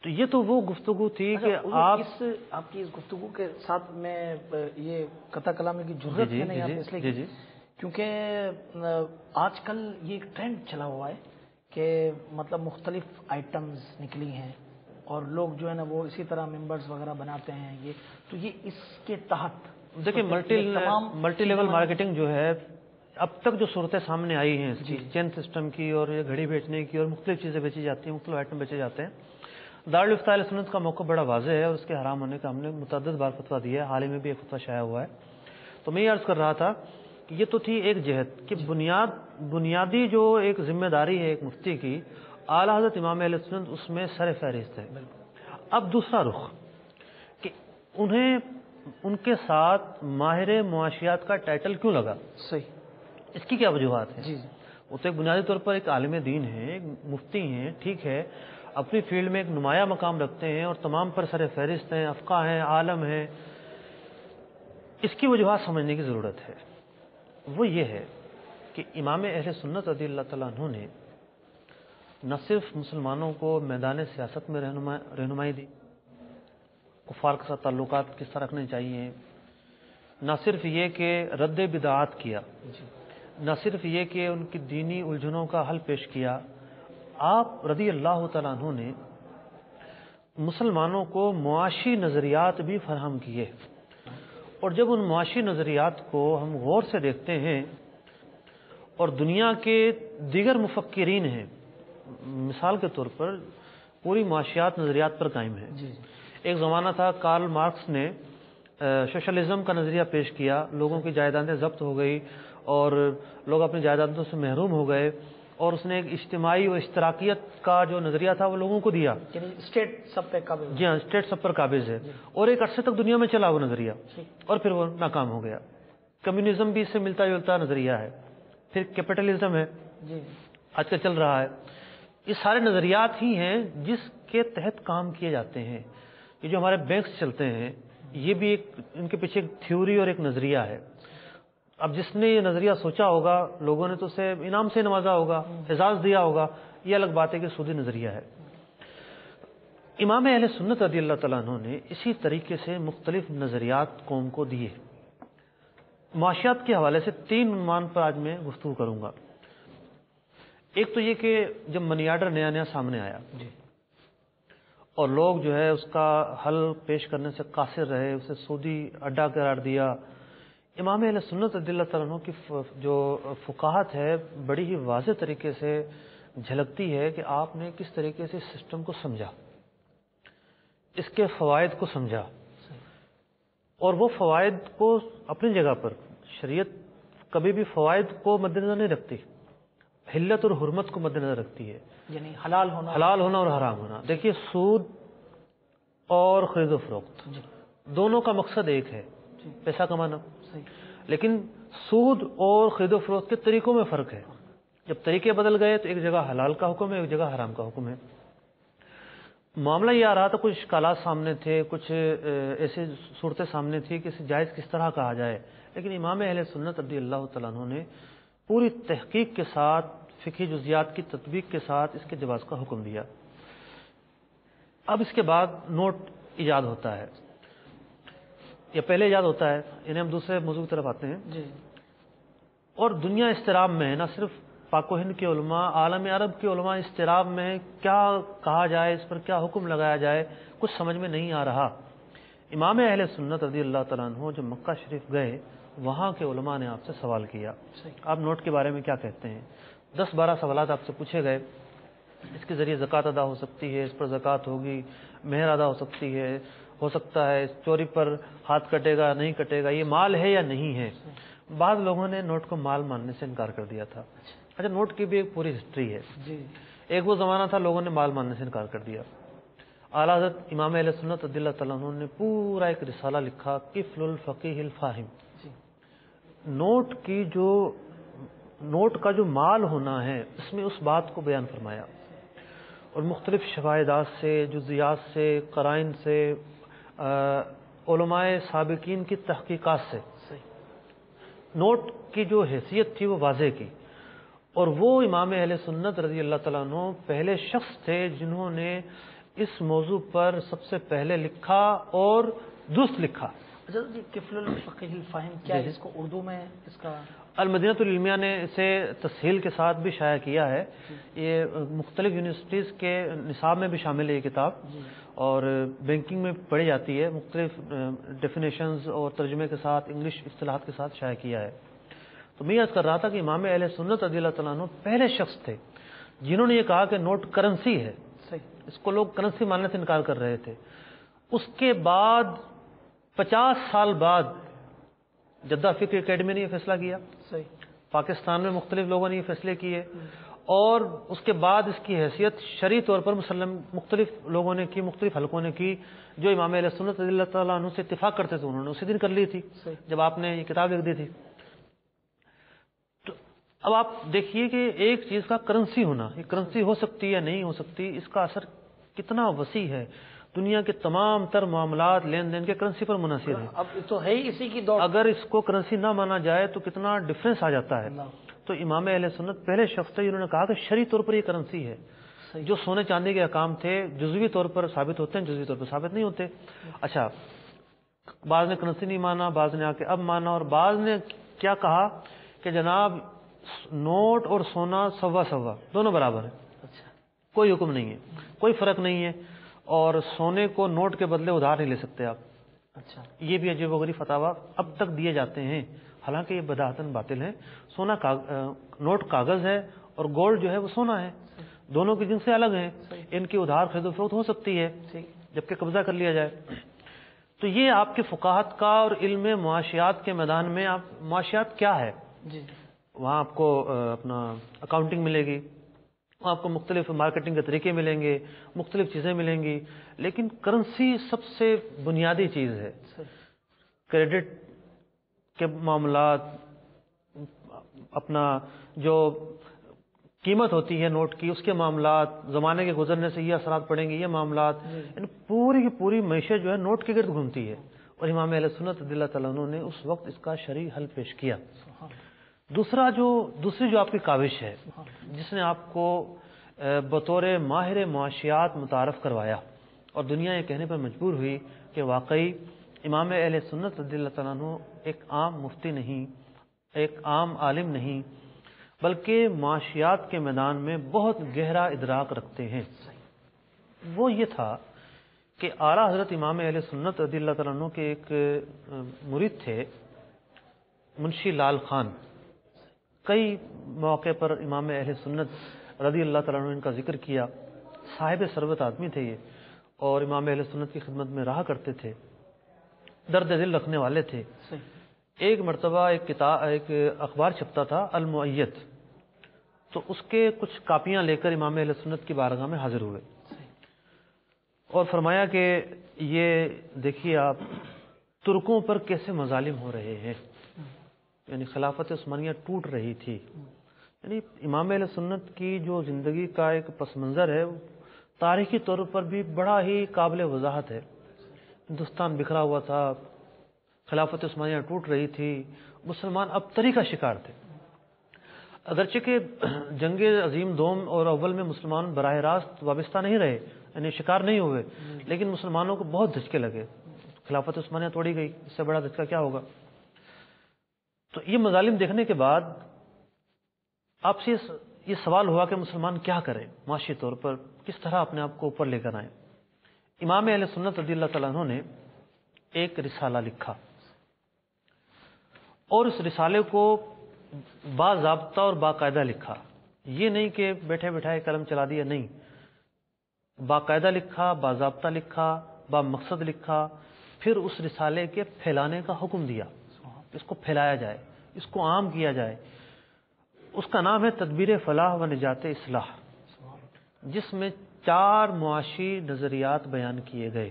تو یہ تو وہ گفتگو تھی کہ آپ کی اس گفتگو کے ساتھ میں یہ قطع کلامی کی ضرورت ہے نہیں، اس لیے کیونکہ آج کل یہ ایک ٹرینڈ چلا ہوا ہے کہ مطلب مختلف آئٹمز نکلی ہیں اور لوگ جو ہے نا وہ اسی طرح ممبرز وغیرہ بناتے ہیں. یہ تو یہ اس کے تحت دیکھیں ملٹی لیول مارکیٹنگ جو ہے اب تک جو صورتیں سامنے آئی ہیں اس کی چین سسٹم کی، اور یہ گھڑی بیچنے کی، اور مختلف چیزیں بیچی جاتی ہیں، مختلف آئٹم بیچے جاتے ہیں. دارالفتہ اہل سنت کا موقف بڑا واضح ہے، اور اس کے حرام ہونے کا ہم نے متعدد بار فتویٰ دیا ہے. حال ہی میں بھی ایک فتویٰ شائع ہوا ہے. تو میں یہ عرض کر رہا تھا کہ یہ تو تھی ایک جہت کہ بنیادی جو ایک ذمہ داری ہے ایک مفتی کی، اعلیٰ حضرت امام اہل سنت اس میں سر فہرست ہے. اب دوسرا رخ کہ انہیں ان کے ساتھ ماہر معاشیات کا ٹائٹل کیوں لگا، صحیح، اس کی کیا وجوہات ہیں؟ جی وہ تو ایک بنیادی طور پر ایک عالم دین ہیں، ایک مفتی ہیں، ٹھیک ہے، اپنی فیلڈ میں ایک نمایاں مقام رکھتے ہیں اور تمام پر سر فہرست ہیں، افقہ ہیں، عالم ہیں. اس کی وجوہات سمجھنے کی ضرورت ہے. وہ یہ ہے کہ امام اہل سنت رضی اللہ تعالیٰ عنہ نے نہ صرف مسلمانوں کو میدان سیاست میں رہنمائی دی، کفار کے ساتھ تعلقات کس طرح رکھنے چاہیے، نہ صرف یہ کہ رد بدعات کیا، نہ صرف یہ کہ ان کی دینی الجھنوں کا حل پیش کیا، آپ رضی اللہ تعالیٰ عنہ نے مسلمانوں کو معاشی نظریات بھی فراہم کیے. اور جب ان معاشی نظریات کو ہم غور سے دیکھتے ہیں اور دنیا کے دیگر مفکرین ہیں، مثال کے طور پر پوری معاشیات نظریات پر قائم ہے. ایک زمانہ تھا کارل مارکس نے سوشلزم کا نظریہ پیش کیا، لوگوں کی جائیدادیں ضبط ہو گئی اور لوگ اپنی جائیدادوں سے محروم ہو گئے، اور اس نے ایک اجتماعی و اشتراکیت کا جو نظریہ تھا وہ لوگوں کو دیا. یعنی اسٹیٹ سب پہ قابض. جی ہاں، اسٹیٹ سب پر قابض ہے. اور ایک عرصے تک دنیا میں چلا وہ نظریہ، اور پھر وہ ناکام ہو گیا. کمیونزم بھی اس سے ملتا جلتا نظریہ ہے. پھر کیپٹلزم ہے، آج کل چل رہا ہے. یہ سارے نظریات ہی ہیں جس کے تحت کام کیے جاتے ہیں. یہ جو ہمارے بینکس چلتے ہیں یہ بھی ایک ان کے پیچھے ایک تھیوری اور ایک نظریہ ہے. اب جس نے یہ نظریہ سوچا ہوگا لوگوں نے تو اسے انعام سے نوازا ہوگا, اعزاز دیا ہوگا, یہ الگ بات ہے کہ سودی نظریہ ہے. امام اہل سنت رضی اللہ تعالیٰ عنہ نے اسی طریقے سے مختلف نظریات قوم کو دیے. معاشیات کے حوالے سے 3 عنوان پر آج میں گفتگو کروں گا. ایک تو یہ کہ جب منی آرڈر نیا نیا سامنے آیا اور لوگ جو ہے اس کا حل پیش کرنے سے قاصر رہے, اسے سودی اڈا قرار دیا. امام اہل سنت رضی اللہ تعالیٰ عنہ کی جو فقاہت ہے بڑی ہی واضح طریقے سے جھلکتی ہے کہ آپ نے کس طریقے سے سسٹم کو سمجھا, اس کے فوائد کو سمجھا, اور وہ فوائد کو اپنی جگہ پر شریعت کبھی بھی فوائد کو مد نظر نہیں رکھتی, حلت اور حرمت کو مد نظر رکھتی ہے, یعنی حلال ہونا اور حرام ہونا. دیکھیے سود اور خرید و فروخت دونوں کا مقصد ایک ہے, پیسہ کمانا. لیکن سود اور خرید و فروخت کے طریقوں میں فرق ہے. جب طریقے بدل گئے تو ایک جگہ حلال کا حکم ہے, ایک جگہ حرام کا حکم ہے. معاملہ یہ آ رہا تھا, کچھ اشکالات سامنے تھے, کچھ ایسی صورتیں سامنے تھی کہ اسے جائز کس طرح کہا جائے. لیکن امام اہل سنت رضی اللہ تعالیٰ عنہ نے پوری تحقیق کے ساتھ, فقہی جزیات کی تطبیق کے ساتھ اس کے جواز کا حکم دیا. اب اس کے بعد نوٹ ایجاد ہوتا ہے, یا پہلے ایجاد ہوتا ہے, انہیں ہم دوسرے موضوع کی طرف آتے ہیں. اور دنیا اضطراب میں ہے, نہ صرف پاک و ہند کے علماء, عالم عرب کے علماء اضطراب میں, کیا کہا جائے, اس پر کیا حکم لگایا جائے, کچھ سمجھ میں نہیں آ رہا. امام اہل سنت رضی اللہ تعالیٰ عنہ جب مکہ شریف گئے, وہاں کے علماء نے آپ سے سوال کیا, آپ نوٹ کے بارے میں کیا کہتے ہیں. 10-12 سوالات آپ سے پوچھے گئے. اس کے ذریعے زکوٰۃ ادا ہو سکتی ہے, اس پر زکوٰۃ ہوگی, مہر ادا ہو سکتی ہے, ہو سکتا ہے چوری پر ہاتھ کٹے گا نہیں کٹے گا, یہ مال ہے یا نہیں ہے. بعض لوگوں نے نوٹ کو مال ماننے سے انکار کر دیا تھا. اچھا, نوٹ کی بھی ایک پوری ہسٹری ہے. ایک وہ زمانہ تھا لوگوں نے مال ماننے سے انکار کر دیا. اعلیٰ حضرت امام اہل سنت رضی اللہ تعالیٰ عنہ نے پورا ایک رسالہ لکھا, قفل الفقیہ الفاہم. نوٹ کا جو مال ہونا ہے اس میں اس بات کو بیان فرمایا, اور مختلف شواہدات سے, جزیات سے, قرائن سے, علماء سابقین کی تحقیقات سے نوٹ کی جو حیثیت تھی وہ واضح کی. اور وہ امام اہل سنت رضی اللہ تعالیٰ عنہ پہلے شخص تھے جنہوں نے اس موضوع پر سب سے پہلے لکھا اور درست لکھا. قفل الفقیہ الفاہم کیا ہے, اس کو اردو میں اس کا المدینہ العلمیہ نے اسے تسہیل کے ساتھ بھی شائع کیا ہے. یہ مختلف یونیورسٹیز کے نصاب میں بھی شامل ہے یہ کتاب, اور بینکنگ میں پڑھی جاتی ہے. مختلف ڈیفینیشنز اور ترجمے کے ساتھ, انگلش اصطلاحات کے ساتھ شائع کیا ہے. تو میں عرض کر رہا تھا کہ امام اہل سنت رضی اللہ تعالیٰ عنہ پہلے شخص تھے جنہوں نے یہ کہا کہ نوٹ کرنسی ہے. اس کو لوگ کرنسی ماننے سے انکار کر رہے تھے. اس کے بعد 50 سال بعد جدہ فکر اکیڈمی نے یہ فیصلہ کیا. پاکستان میں مختلف لوگوں نے یہ فیصلے کیے, اور اس کے بعد اس کی حیثیت شرعی طور پر مسلم مختلف لوگوں نے کی, مختلف حلقوں نے کی. جو امام اہل سنت رضی اللہ تعالیٰ عنہ سے اتفاق کرتے تھے انہوں نے اسی دن کر لی تھی جب آپ نے یہ کتاب لکھ دی تھی. تو اب آپ دیکھیے کہ ایک چیز کا کرنسی ہونا, یہ کرنسی ہو سکتی ہے یا نہیں ہو سکتی, اس کا اثر کتنا وسیع ہے. دنیا کے تمام تر معاملات لین دین کے کرنسی پر منحصر ہیں. اب تو ہے ہی اسی کی دور. اگر اس کو کرنسی نہ مانا جائے تو کتنا ڈفرینس آ جاتا ہے. تو امام اہل سنت پہلے شخص تھے جنہوں نے کہا کہ شرعی طور پر یہ کرنسی ہے. جو سونے چاندی کے احکام تھے جزوی طور پر ثابت ہوتے ہیں, جزوی طور پر ثابت نہیں ہوتے. اچھا, بعض نے کرنسی نہیں مانا, بعض نے آ کے اب مانا, اور بعض نے کیا کہا کہ جناب نوٹ اور سونا سوا سوا دونوں برابر ہیں, کوئی حکم نہیں ہے, کوئی فرق نہیں ہے, اور سونے کو نوٹ کے بدلے ادھار نہیں لے سکتے آپ. اچھا, یہ بھی عجیب و غریب فتاوا اب تک دیے جاتے ہیں, حالانکہ یہ بداہتاً باطل ہے. سونا نوٹ کاغذ ہے اور گولڈ جو ہے وہ سونا ہے, دونوں کی جنسیں الگ ہیں. ان کی ادھار خرید و فروخت ہو سکتی ہے جبکہ قبضہ کر لیا جائے. تو یہ آپ کے فقاہت کا اور علم معاشیات کے میدان میں, آپ معاشیات کیا ہے, وہاں آپ کو اپنا اکاؤنٹنگ ملے گی, آپ کو مختلف مارکیٹنگ کے طریقے ملیں گے, مختلف چیزیں ملیں گی. لیکن کرنسی سب سے بنیادی چیز ہے. کریڈٹ کے معاملات, اپنا جو قیمت ہوتی ہے نوٹ کی، اس کے معاملات، زمانے کے گزرنے سے یہ اثرات پڑیں گے، یہ معاملات، یعنی پوری کی پوری معیشت جو ہے نوٹ کے گرد گھومتی ہے، اور امام اہل سنت رضی اللہ تعالیٰ عنہ نے اس وقت اس کا شرعی حل پیش کیا۔ دوسری جو آپ کی کاوش ہے، جس نے آپ کو بطور ماہر معاشیات متعارف کروایا اور دنیا یہ کہنے پر مجبور ہوئی کہ واقعی امام اہل سنت رضی اللہ تعالیٰ عنہ ایک عام مفتی نہیں، ایک عام عالم نہیں، بلکہ معاشیات کے میدان میں بہت گہرا ادراک رکھتے ہیں، وہ یہ تھا کہ اعلیٰ حضرت امام اہل سنت رضی اللہ تعالیٰ عنہ کے ایک مرید تھے منشی لال خان۔ کئی موقع پر امام اہل سنت رضی اللہ تعالیٰ عنہ ان کا ذکر کیا، صاحب ثروت آدمی تھے یہ، اور امام اہل سنت کی خدمت میں رہا کرتے تھے، درد دل رکھنے والے تھے۔ ایک مرتبہ ایک اخبار چھپتا تھا المؤید، تو اس کے کچھ کاپیاں لے کر امام اہل سنت کی بارگاہ میں حاضر ہوئے اور فرمایا کہ یہ دیکھیے آپ ترکوں پر کیسے مظالم ہو رہے ہیں، یعنی خلافت عثمانیہ ٹوٹ رہی تھی۔ یعنی امام اہل سنت کی جو زندگی کا ایک پس منظر ہے، تاریخی طور پر بھی بڑا ہی قابل وضاحت ہے۔ ہندوستان بکھرا ہوا تھا، خلافت عثمانیہ ٹوٹ رہی تھی، مسلمان ابتری کا شکار تھے۔ اگرچہ کہ جنگ عظیم دوم اور اول میں مسلمان براہ راست وابستہ نہیں رہے، یعنی شکار نہیں ہوئے، لیکن مسلمانوں کو بہت دھچکے لگے، خلافت عثمانیہ توڑی گئی، اس سے بڑا دھچکا کیا ہوگا۔ تو یہ مظالم دیکھنے کے بعد آپ سے یہ سوال ہوا کہ مسلمان کیا کریں، معاشی طور پر کس طرح اپنے آپ کو اوپر لے کر آئیں۔ امام اہل سنت رضی اللہ تعالیٰ عنہ نے ایک رسالہ لکھا، اور اس رسالے کو باضابطہ اور باقاعدہ لکھا۔ یہ نہیں کہ بیٹھے بیٹھائے قلم چلا دیا، نہیں، باقاعدہ لکھا، باضابطہ لکھا، با مقصد لکھا، پھر اس رسالے کے پھیلانے کا حکم دیا، اس کو پھیلایا جائے، اس کو عام کیا جائے۔ اس کا نام ہے تدبیر فلاح و نجات اصلاح، جس میں 4 معاشی نظریات بیان کیے گئے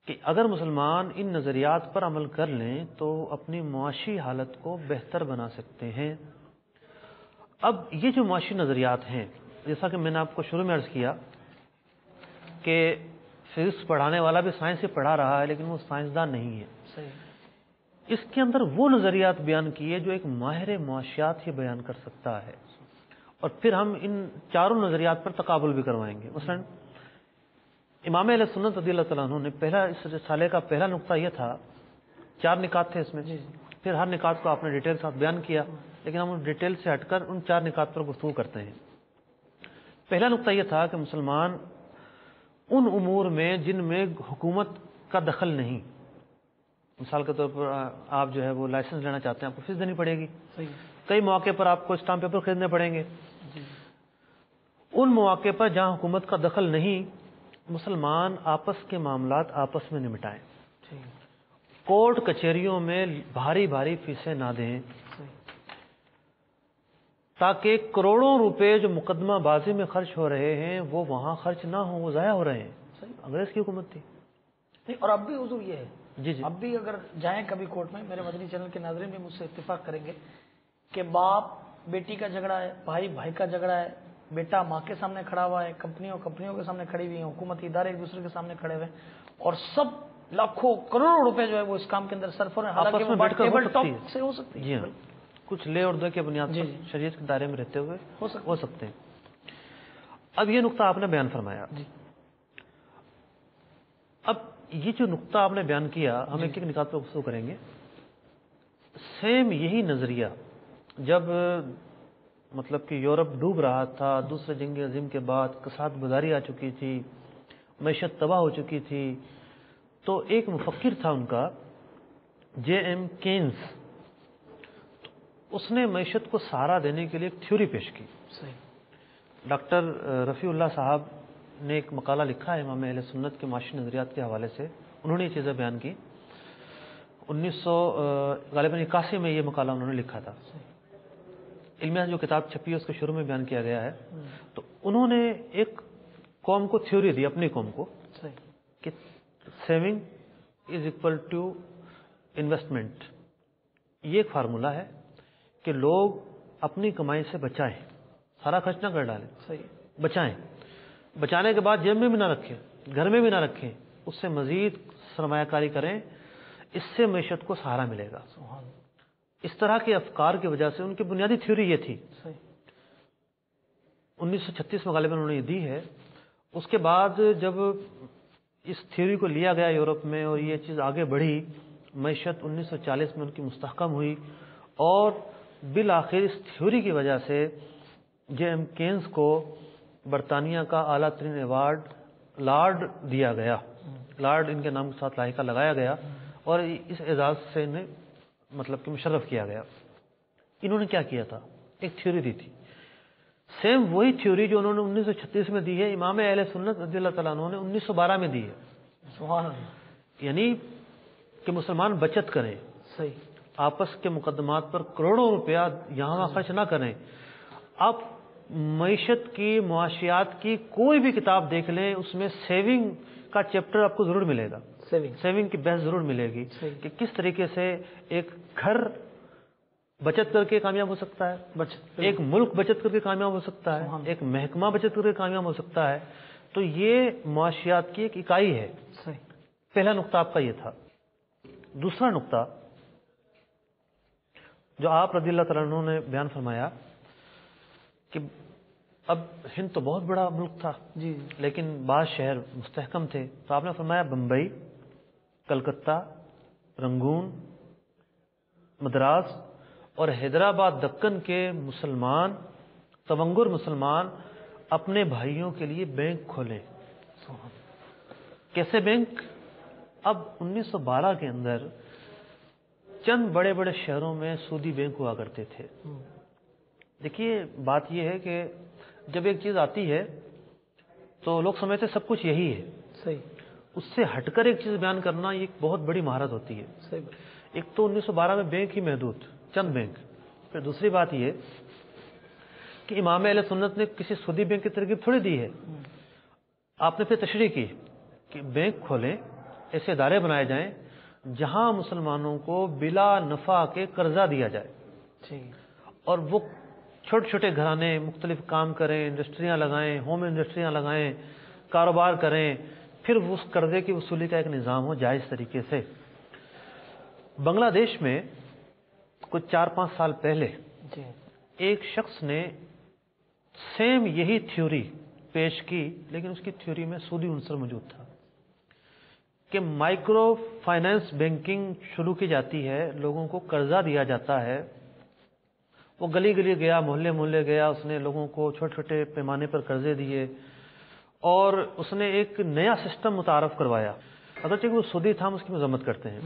کہ اگر مسلمان ان نظریات پر عمل کر لیں تو اپنی معاشی حالت کو بہتر بنا سکتے ہیں۔ اب یہ جو معاشی نظریات ہیں، جیسا کہ میں نے آپ کو شروع میں عرض کیا کہ فزکس پڑھانے والا بھی سائنس ہی پڑھا رہا ہے، لیکن وہ سائنسدان نہیں ہے۔ اس کے اندر وہ نظریات بیان کیے جو ایک ماہر معاشیات ہی بیان کر سکتا ہے، اور پھر ہم ان 4 نظریات پر تقابل بھی کروائیں گے۔ مثلا امام اہل سنت رضی اللہ تعالیٰ عنہ نے پہلا، اس رسالے کا پہلا نقطہ یہ تھا، 4 نکات تھے اس میں، پھر ہر نکات کو آپ نے ڈیٹیل ساتھ بیان کیا، لیکن ہم ان ڈیٹیل سے ہٹ کر ان 4 نکات پر گفتگو کرتے ہیں۔ پہلا نقطہ یہ تھا کہ مسلمان ان امور میں جن میں حکومت کا دخل نہیں، مثال کے طور پر آپ جو ہے وہ لائسنس لینا چاہتے ہیں، آپ کو فیس دینی پڑے گی، کئی مواقع پر آپ کو اسٹامپ پیپر خریدنے پڑیں گے۔ ان مواقع پر جہاں حکومت کا دخل نہیں، مسلمان آپس کے معاملات آپس میں نمٹائیں، کورٹ کچہریوں میں بھاری بھاری فیسیں نہ دیں، تاکہ کروڑوں روپے جو مقدمہ بازی میں خرچ ہو رہے ہیں وہ وہاں خرچ نہ ہوں، وہ ضائع ہو رہے ہیں۔ انگریز کی حکومت تھی۔ اور اب بھی حضور یہ ہے، جی جی، اب بھی اگر جائیں کبھی کورٹ میں، میرے مدنی چینل کے ناظرین بھی مجھ سے اتفاق کریں گے کہ باپ بیٹی کا جھگڑا ہے، بھائی بھائی کا جھگڑا ہے، بیٹا ماں کے سامنے کھڑا ہوا ہے، کمپنیوں کے سامنے کھڑی ہوئی ہیں، حکومتی ادارے ایک دوسرے کے سامنے کھڑے ہوئے ہیں، اور سب لاکھوں کروڑوں روپے جو ہے وہ اس کام کے اندر صرف ہو رہے ہیں، حالانکہ وہ بات ٹیبل ٹاپ سے ہو سکتی ہے، کچھ لے اور دے کے بنیاد پر شریعت کے دائرے میں رہتے ہوئے ہو سکتے ہیں۔ اب یہ نقطہ آپ نے بیان فرمایا، اب یہ جو نقطہ آپ نے بیان کیا، ہم ایک ایک نکات پر گفتگو کریں گے۔ سیم یہی نظریہ جب مطلب کہ یورپ ڈوب رہا تھا، دوسرے جنگ عظیم کے بعد کساد گزاری آ چکی تھی، معیشت تباہ ہو چکی تھی، تو ایک مفکر تھا ان کا جے ایم کینز، اس نے معیشت کو سہارا دینے کے لیے ایک تھیوری پیش کی۔ ڈاکٹر رفیع اللہ صاحب نے ایک مقالہ لکھا ہے امام اہل سنت کے معاشی نظریات کے حوالے سے، انہوں نے یہ چیزیں بیان کی۔ 1981 میں یہ مقالہ انہوں نے لکھا تھا۔ علمیہ جو کتاب چھپی ہے اس کے شروع میں بیان کیا گیا ہے۔ تو انہوں نے ایک قوم کو تھیوری دی، اپنی قوم کو، کہ saving is equal to investment. یہ ایک فارمولہ ہے کہ لوگ اپنی کمائی سے بچائیں، سارا خرچ نہ کر ڈالیں، صحیح، بچائیں، بچانے کے بعد جیب میں بھی نہ رکھیں، گھر میں بھی نہ رکھیں، اس سے مزید سرمایہ کاری کریں، اس سے معیشت کو سہارا ملے گا۔ سبحان اللہ، اس طرح کے افکار کی وجہ سے ان کی بنیادی تھیوری یہ تھی، صحیح، 1936 میں غالباً انہوں نے یہ دی ہے۔ اس کے بعد جب اس تھیوری کو لیا گیا یورپ میں اور یہ چیز آگے بڑھی، معیشت 1940 میں ان کی مستحکم ہوئی، اور بالآخر اس تھیوری کی وجہ سے جے ایم کینز کو برطانیہ کا اعلیٰ ترین ایوارڈ لارڈ دیا گیا، لارڈ ان کے نام کے ساتھ لاحقہ لگایا گیا، اور اس اعزاز سے انہیں مطلب کہ مشرف کیا گیا۔ انہوں نے کیا کیا تھا؟ ایک تھیوری دی تھی، سیم وہی تھیوری جو انہوں نے 1936 میں دی ہے، امام اہل سنت رضی اللہ تعالیٰ عنہ نے 1912 میں دی ہے، سبحان اللہ، یعنی کہ مسلمان بچت کریں، صحیح، آپس کے مقدمات پر کروڑوں روپیہ یہاں وہاں خرچ نہ کریں۔ آپ معیشت کی، معاشیات کی کوئی بھی کتاب دیکھ لیں، اس میں سیونگ کا چیپٹر آپ کو ضرور ملے گا، سیونگ کی بحث ضرور ملے گی کہ کس طریقے سے ایک گھر بچت کر کے کامیاب ہو سکتا ہے، ایک ملک بچت کر کے کامیاب ہو سکتا ہے، ایک محکمہ بچت کر کے کامیاب ہو سکتا ہے۔ تو یہ معاشیات کی ایک اکائی ہے۔ صحیح، پہلا نقطہ آپ کا یہ تھا۔ دوسرا نقطہ جو آپ رضی اللہ تعالیٰ عنہ نے بیان فرمایا کہ اب ہند تو بہت بڑا ملک تھا، جی، لیکن بعض شہر مستحکم تھے، تو آپ نے فرمایا بمبئی، کلکتہ، رنگون، مدراس اور حیدرآباد، دکن کے مسلمان، تونگر مسلمان اپنے بھائیوں کے لیے بینک کھولیں۔ کیسے بینک؟ اب 1912 کے اندر چند بڑے بڑے شہروں میں سودی بینک ہوا کرتے تھے۔ دیکھیے بات یہ ہے کہ جب ایک چیز آتی ہے تو لوگ سمجھتے سب کچھ یہی ہے، صحیح، اس سے ہٹ کر ایک چیز بیان کرنا یہ ایک بہت بڑی مہارت ہوتی ہے۔ صحیح، ایک تو 1912 میں بینک ہی محدود، چند بینک۔ پھر دوسری بات یہ کہ امام اہل سنت نے کسی سودی بینک کی ترغیب تھوڑی دی ہے، آپ نے پھر تشریح کی کہ بینک کھولیں، ایسے ادارے بنائے جائیں جہاں مسلمانوں کو بلا نفع کے قرضہ دیا جائے، اور وہ چھوٹے چھوٹے گھرانے مختلف کام کریں، انڈسٹریاں لگائیں، ہوم انڈسٹریاں لگائیں، کاروبار کریں، پھر اس قرضے کی وصولی کا ایک نظام ہو جائز طریقے سے۔ بنگلہ دیش میں کچھ 4-5 سال پہلے ایک شخص نے سیم یہی تھیوری پیش کی، لیکن اس کی تھیوری میں سودی عنصر موجود تھا کہ مائکرو فائنانس بینکنگ شروع کی جاتی ہے، لوگوں کو قرضہ دیا جاتا ہے۔ وہ گلی گلی گیا، محلے محلے گیا، اس نے لوگوں کو چھوٹے چھوٹے پیمانے پر قرضے دیے، اور اس نے ایک نیا سسٹم متعارف کروایا۔ اگرچہ وہ سودی تھا، ہم اس کی مذمت کرتے ہیں،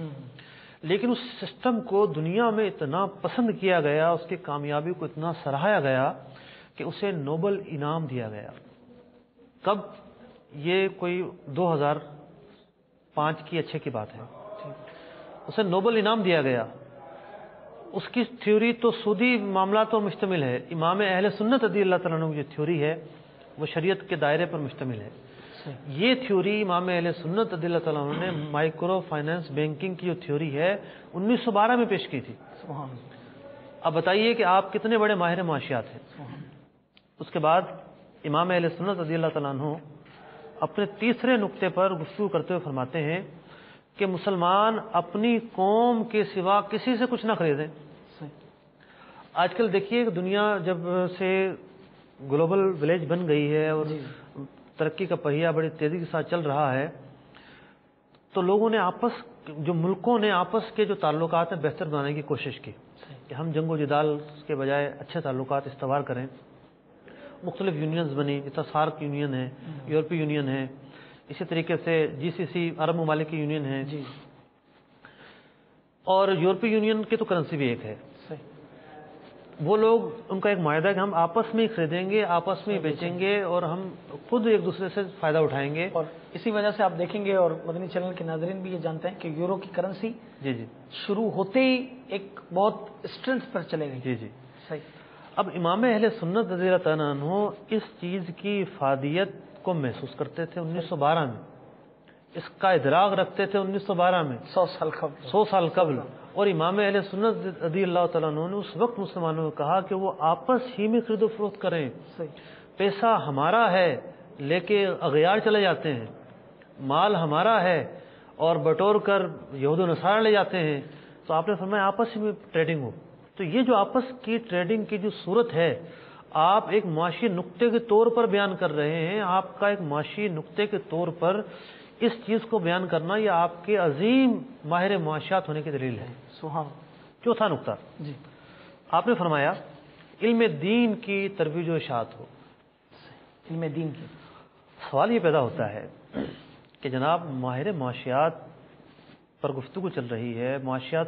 لیکن اس سسٹم کو دنیا میں اتنا پسند کیا گیا، اس کی کامیابی کو اتنا سراہا گیا کہ اسے نوبل انعام دیا گیا۔ کب؟ یہ کوئی 2005 کی اچھے کی بات ہے، اسے نوبل انعام دیا گیا۔ اس کی تھیوری تو سودی معاملات پر مشتمل ہے، امام اہل سنت رضی اللہ تعالیٰ عنہ کی جو تھیوری ہے وہ شریعت کے دائرے پر مشتمل ہے۔ یہ تھیوری امام اہل سنت رضی اللہ تعالیٰ عنہ نے مائکرو فائنانس بینکنگ کی جو تھیوری ہے 1912 میں پیش کی تھی۔ اب بتائیے کہ آپ کتنے بڑے ماہر معاشیات ہیں۔ اس کے بعد امام اہل سنت رضی اللہ تعالیٰ عنہ اپنے تیسرے نقطے پر گفتگو کرتے ہوئے فرماتے ہیں کہ مسلمان اپنی قوم کے سوا کسی سے کچھ نہ خریدیں۔ آج کل دیکھیے کہ دنیا جب سے گلوبل ولیج بن گئی ہے اور ترقی کا پہیہ بڑی تیزی کے ساتھ چل رہا ہے، تو لوگوں نے جو ملکوں نے آپس کے جو تعلقات ہیں بہتر بنانے کی کوشش کی کہ ہم جنگ و جدال کے بجائے اچھے تعلقات استوار کریں۔ مختلف یونینز بنی، جیسا سارک یونین ہے، یورپی یونین ہے، اسی طریقے سے GCC عرب ممالک کی یونین ہے، اور یورپی یونین کی تو کرنسی بھی ایک ہے۔ وہ لوگ، ان کا ایک معاہدہ ہے کہ ہم آپس میں ہی خریدیں گے، آپس میں ہی بیچیں گے، اور ہم خود ایک دوسرے سے فائدہ اٹھائیں گے۔ اور اسی وجہ سے آپ دیکھیں گے، اور مدنی چینل کے ناظرین بھی یہ جانتے ہیں کہ یورو کی کرنسی شروع ہوتے ہی ایک بہت اسٹرینتھ پر چلے گئی۔ صحیح۔ اب امام اہل سنت رضی اللہ تعالیٰ عنہ اس چیز کی افادیت کو محسوس کرتے تھے 1912 میں اس کا ادراک رکھتے تھے 1912 میں، 100 سال قبل، اور امام اہل سنت رضی اللہ تعالیٰ عنہ نے اس وقت مسلمانوں کو کہا کہ وہ آپس ہی میں خرید و فروخت کریں، پیسہ ہمارا ہے لے کے اغیار چلے جاتے ہیں، مال ہمارا ہے اور بٹور کر یہود و نصارہ لے جاتے ہیں، تو آپ نے فرمایا آپس ہی میں ٹریڈنگ ہو۔ تو یہ جو آپس کی ٹریڈنگ کی جو صورت ہے، آپ ایک معاشی نقطے کے طور پر بیان کر رہے ہیں، آپ کا ایک معاشی نقطے کے طور پر اس چیز کو بیان کرنا یہ آپ کے عظیم ماہر معاشیات ہونے کی دلیل ہے۔ سبحان۔ چوتھا نقطہ جی، آپ نے فرمایا علم دین کی ترویج و اشاعت ہو۔ علم دین کی سوال یہ پیدا ہوتا ہے کہ جناب ماہر معاشیات پر گفتگو چل رہی ہے، معاشیات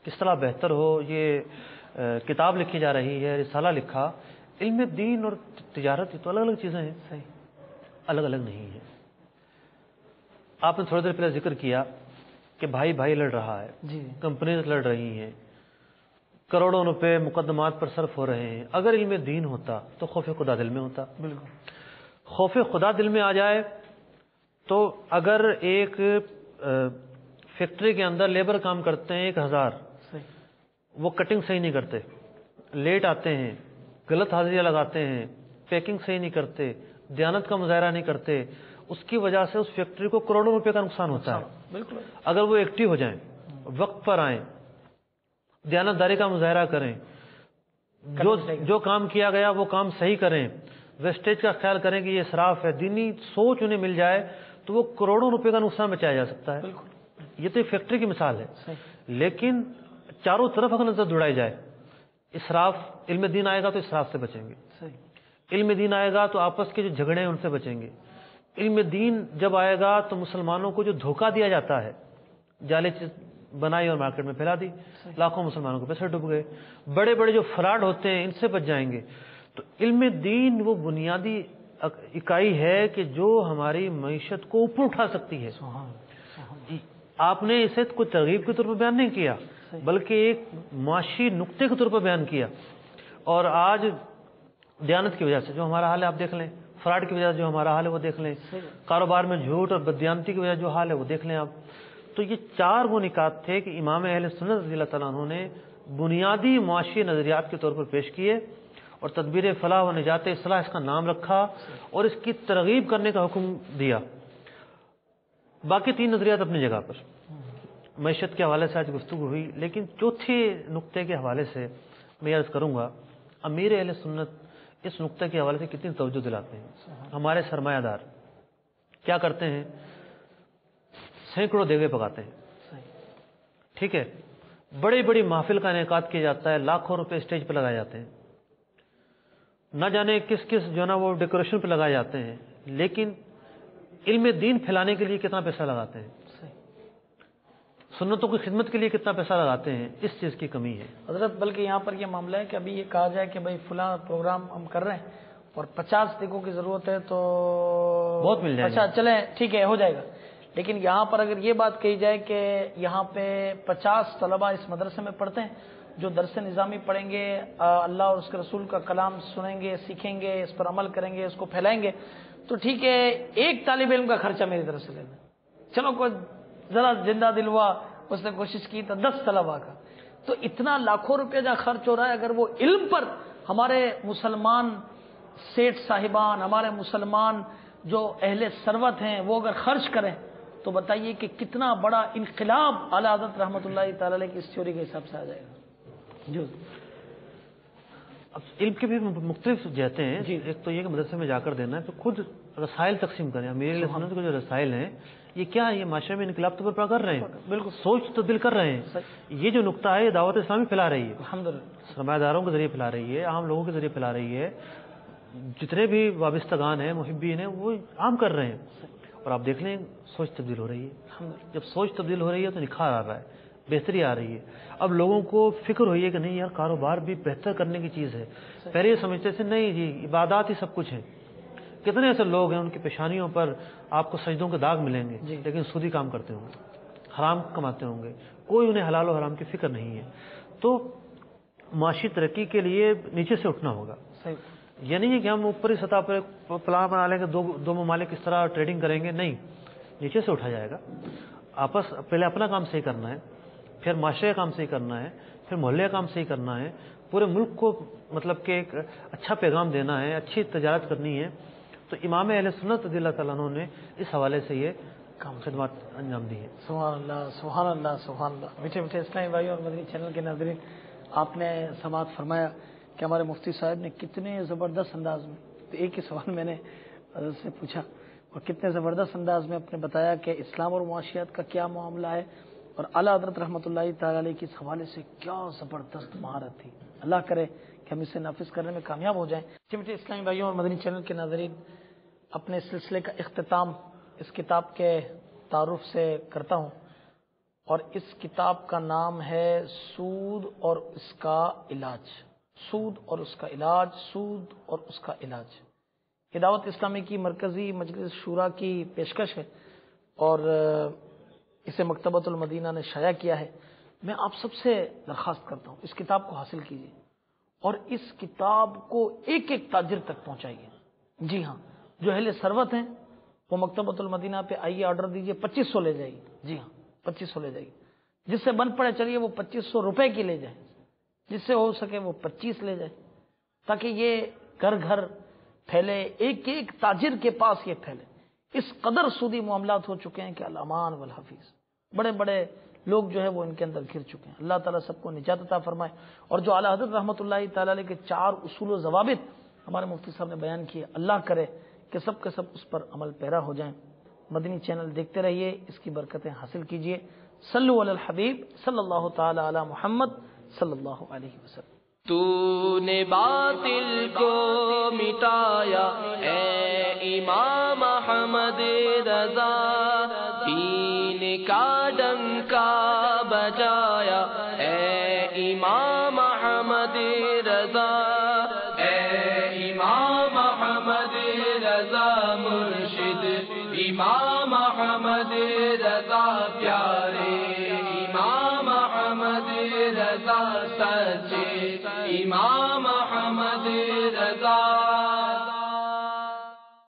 کس طرح بہتر ہو، یہ کتاب لکھی جا رہی ہے، رسالہ لکھا، علم دین اور تجارت یہ تو الگ الگ چیزیں ہیں، صحیح، الگ الگ نہیں ہیں۔ آپ نے تھوڑی دیر پہلے ذکر کیا کہ بھائی بھائی لڑ رہا ہے، جی کمپنیز لڑ رہی ہیں، کروڑوں روپے مقدمات پر صرف ہو رہے ہیں۔ اگر علم دین ہوتا تو خوف خدا دل میں ہوتا۔ بالکل، خوف خدا دل میں آ جائے تو اگر ایک فیکٹری کے اندر لیبر کام کرتے ہیں 1000، صحیح، وہ کٹنگ صحیح نہیں کرتے، لیٹ آتے ہیں، غلط حاضریاں لگاتے ہیں، پیکنگ صحیح نہیں کرتے، دیانت کا مظاہرہ نہیں کرتے، اس کی وجہ سے اس فیکٹری کو کروڑوں روپے کا نقصان ہوتا ہے۔ بالکل، اگر وہ ایکٹیو ہو جائیں، وقت پر آئیں، دیانت داری کا مظاہرہ کریں، جو کام کیا گیا وہ کام صحیح کریں، ویسٹیج کا خیال کریں کہ یہ اسراف ہے، دینی سوچ انہیں مل جائے تو وہ کروڑوں روپے کا نقصان بچایا جا سکتا ہے۔ یہ تو ایک فیکٹری کی مثال ہے، لیکن چاروں طرف اگر نظر دوڑائی جائے، اسراف، علم دین آئے گا تو اسراف سے بچیں گے، علم دین آئے گا تو آپس کے جو جھگڑے ہیں ان سے بچیں گے، علم دین جب آئے گا تو مسلمانوں کو جو دھوکہ دیا جاتا ہے، جعلی چیز بنائی اور مارکیٹ میں پھیلا دی، لاکھوں مسلمانوں کو پیسے ڈوب گئے، بڑے بڑے جو فراڈ ہوتے ہیں ان سے بچ جائیں گے۔ تو علم دین وہ بنیادی اکائی ہے کہ جو ہماری معیشت کو اوپر اٹھا سکتی ہے۔ آپ نے اسے کوئی ترغیب کے طور پر بیان نہیں کیا بلکہ ایک معاشی نقطے کے طور پر بیان کیا، اور آج دیانت کی وجہ سے جو ہمارا حال ہے آپ دیکھ لیں، فراڈ کی وجہ سے جو ہمارا حال ہے وہ دیکھ لیں، کاروبار میں جھوٹ اور بددیانتی کی وجہ سے جو حال ہے وہ دیکھ لیں آپ۔ تو یہ چار وہ نکات تھے کہ امام اہل سنت رضی اللہ تعالیٰ عنہ نے بنیادی معاشی نظریات کے طور پر پیش کیے، اور تدبیر فلاح و نجات اصلاح اس کا نام رکھا اور اس کی ترغیب کرنے کا حکم دیا۔ باقی تین نظریات اپنی جگہ پر، معیشت کے حوالے سے آج گفتگو ہوئی، لیکن چوتھے نقطے کے حوالے سے میں عرض کروں گا، امیر اہل سنت اس نقطے کے حوالے سے کتنی توجہ دلاتے ہیں۔ ہمارے سرمایہ دار کیا کرتے ہیں؟ سینکڑوں دیگے پکاتے ہیں، ٹھیک ہے، بڑی بڑی محفل کا انعقاد کیا جاتا ہے، لاکھوں روپے اسٹیج پہ لگائے جاتے ہیں، نہ جانے کس کس جو نا وہ ڈیکوریشن پہ لگائے جاتے ہیں، لیکن علم دین پھیلانے کے لیے کتنا پیسہ لگاتے ہیں، سنتوں کی خدمت کے لیے کتنا پیسہ لگاتے ہیں، اس چیز کی کمی ہے حضرت۔ بلکہ یہاں پر یہ معاملہ ہے کہ ابھی یہ کہا جائے کہ بھائی فلاں پروگرام ہم کر رہے ہیں اور 50 دیگوں کی ضرورت ہے تو بہت مل جائے گا، اچھا چلیں ٹھیک ہے ہو جائے گا، لیکن یہاں پر اگر یہ بات کہی جائے کہ یہاں پہ 50 طلبہ اس مدرسے میں پڑھتے ہیں جو درس نظامی پڑھیں گے، اللہ اور اس کے رسول کا کلام سنیں گے، سیکھیں گے، اس پر عمل کریں گے، اس کو پھیلائیں گے، تو ٹھیک ہے ایک طالب علم کا خرچہ میری طرف سے لینا، چلو کوئی ذرا زندہ دل ہوا اس نے کوشش کی تو 10 طلبہ کا، تو اتنا لاکھوں روپے جہاں خرچ ہو رہا ہے، اگر وہ علم پر ہمارے مسلمان سیٹ صاحبان، ہمارے مسلمان جو اہل ثروت ہیں وہ اگر خرچ کریں تو بتائیے کہ کتنا بڑا انقلاب اعلیٰ حضرت رحمۃ اللہ تعالی علیہ کی اس تھیوری کے حساب سے آ جائے گا۔ جو اب علم کے بھی مختلف جہتیں ہیں، جی، ایک تو یہ کہ مدرسے میں جا کر دینا ہے، تو خود رسائل تقسیم کریں۔ میرے سنت کے جو رسائل ہیں یہ کیا ہے، یہ معاشرے میں انقلاب تو برپا کر رہے ہیں، بالکل سوچ تبدیل کر رہے ہیں۔ یہ جو نقطہ ہے یہ دعوت اسلامی پھیلا رہی ہے، الحمدللہ سرمایہ داروں کے ذریعے پھیلا رہی ہے، عام لوگوں کے ذریعے پھیلا رہی ہے، جتنے بھی وابستگان ہیں، محبین ہیں، وہ عام کر رہے ہیں، اور آپ دیکھ لیں سوچ تبدیل ہو رہی ہے۔ جب سوچ تبدیل ہو رہی ہے تو نکھار آ رہا ہے، بہتری آ رہی ہے۔ اب لوگوں کو فکر ہوئی ہے کہ نہیں یار کاروبار بھی بہتر کرنے کی چیز ہے۔ پہلے یہ سمجھتے تھے نہیں جی عبادات ہی سب کچھ ہے۔ کتنے ایسے لوگ ہیں ان کی پیشانیوں پر آپ کو سجدوں کے داغ ملیں گے، لیکن سودی کام کرتے ہوں گے، حرام کماتے ہوں گے، کوئی انہیں حلال و حرام کی فکر نہیں ہے۔ تو معاشی ترقی کے لیے نیچے سے اٹھنا ہوگا، یہ نہیں ہے کہ ہم اوپری سطح پر پلان بنا لیں کہ دو ممالک اس طرح ٹریڈنگ کریں گے، نہیں، نیچے سے اٹھا جائے گا. پہلے اپنا کام صحیح کرنا ہے، پھر معاشرے کا کام صحیح کرنا ہے، پھر محلے کا کام صحیح کرنا ہے، پورے ملک کو مطلب کہ ایک اچھا پیغام دینا ہے، اچھی تجارت کرنی ہے. تو امام اہل سنت رضی اللہ تعالیٰ عنہ نے اس حوالے سے یہ خدمات انجام دی ہے. سبحان اللہ سبحان اللہ سبحان اللہ. میٹھے میٹھے اسلامی بھائیوں اور مدنی چینل کے ناظرین، آپ نے سماعت فرمایا کہ ہمارے مفتی صاحب نے کتنے زبردست انداز میں، تو ایک ہی سوال میں نے حضرت سے پوچھا اور کتنے زبردست انداز میں آپ نے بتایا کہ اسلام اور معاشیات کا کیا معاملہ ہے، اور اعلیٰ حضرت رحمۃ اللہ تعالی علیہ کی اس حوالے سے کیا زبردست مہارت تھی. اللہ کرے کہ ہم اسے نافذ کرنے میں کامیاب ہو جائیں. میٹھے میٹھے اسلامی بھائیوں اور مدنی چینل کے ناظرین، اپنے سلسلے کا اختتام اس کتاب کے تعارف سے کرتا ہوں، اور اس کتاب کا نام ہے سود اور اس کا علاج. سود اور اس کا علاج، سود اور اس کا علاج. یہ دعوت اسلامی کی مرکزی مجلس شورا کی پیشکش ہے اور اسے مکتبۃ المدینہ نے شائع کیا ہے. میں آپ سب سے درخواست کرتا ہوں اس کتاب کو حاصل کیجیے اور اس کتاب کو ایک ایک تاجر تک پہنچائیے. جی ہاں، جو اہل ثروت ہیں وہ مکتبۃ المدینہ پہ آئیے، آرڈر دیجیے، 2500 لے جائیے. جی ہاں 2500 لے جائیے. جس سے بن پڑے چلیے وہ 2500 روپے کی لے جائے، جس سے ہو سکے وہ 25 لے جائے، تاکہ یہ گھر گھر پھیلے، ایک ایک تاجر کے پاس یہ پھیلے. اس قدر سودی معاملات ہو چکے ہیں کہ الامان والحفیظ، بڑے بڑے لوگ جو ہے وہ ان کے اندر گر چکے ہیں. اللہ تعالیٰ سب کو نجات عطا فرمائے. اور جو اعلیٰ حضرت رحمۃ اللہ تعالی علیہ کے 4 اصول و ضوابط ہمارے مفتی صاحب نے بیان کیے، اللہ کرے کہ سب کے سب اس پر عمل پیرا ہو جائیں. مدنی چینل دیکھتے رہیے، اس کی برکتیں حاصل کیجیے. صلو علی الحبیب صلی اللہ تعالی علی محمد صلی اللہ علیہ وسلم. تو نے باطل کو مٹایا اے امام احمد رضا، دین کا ڈنکا بجایا اے امام احمد رضا. اے امام احمد رضا مرشد، امام احمد رضا پیارے، امام احمد رضا سچے، امام احمد رضا